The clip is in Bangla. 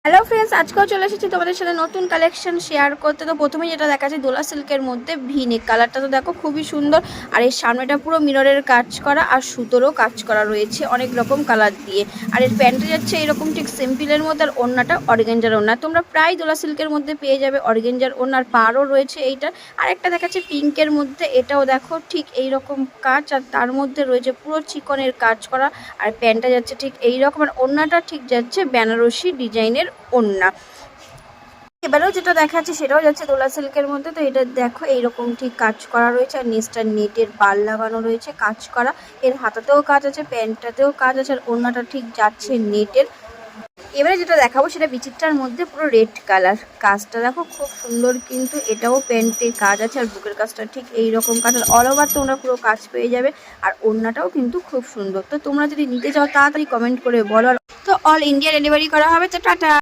হ্যালো ফ্রেন্ডস, আজকেও চলে এসেছি তোমাদের সাথে নতুন কালেকশন শেয়ার করতে। তো প্রথমেই যেটা দেখাচ্ছি দোলা সিল্কের মধ্যে ভিনেক কালারটা তো দেখো খুবই সুন্দর। আর এর সামনেটা পুরো মিররের কাজ করা আর সুতোরও কাজ করা রয়েছে অনেক রকম কালার দিয়ে। আর এর প্যান্টটা যাচ্ছে এরকম ঠিক সিম্পলের মধ্যে, আর ওড়নাটা অর্গানজার ওড়না। তোমরা প্রায় দোলা সিল্কের মধ্যে পেয়ে যাবে অর্গানজার ওড়নার পাড়ও রয়েছে এইটা। আর একটা দেখাচ্ছে পিঙ্কের মধ্যে, এটাও দেখো ঠিক এইরকম কাজ, আর তার মধ্যে রয়েছে পুরো চিকনের কাজ করা। আর প্যান্টটা যাচ্ছে ঠিক এইরকম, আর ওড়নাটা ঠিক যাচ্ছে বেনারসি ডিজাইনের ওড়না। এবারেও যেটা দেখাচ্ছে সেটাও যাচ্ছে দোলা সিল্কের মধ্যে। তো এটা দেখো এইরকম ঠিক কাজ করা রয়েছে, আর নিচটা নেটের পাল লাগানো রয়েছে কাজ করা। এর হাতাতেও কাজ আছে, প্যান্টটাতেও কাজ আছে, আর ওড়নাটা ঠিক যাচ্ছে নেটের। এবারে যেটা দেখাবো সেটা বিচিত্রার মধ্যে পুরো রেড কালার। কাজটা দেখো খুব সুন্দর, কিন্তু এটাও প্যান্টের কাজ আছে, আর বুকের কাজটা ঠিক এইরকম কাজ, আর অল ওভার তোমরা পুরো কাজ পেয়ে যাবে। আর ওড়নাটাও কিন্তু খুব সুন্দর। তো তোমরা যদি নিতে চাও তাড়াতাড়ি কমেন্ট করে বলো। তো অল ইন্ডিয়া ডেলিভারি করা হবে। তো টাটা।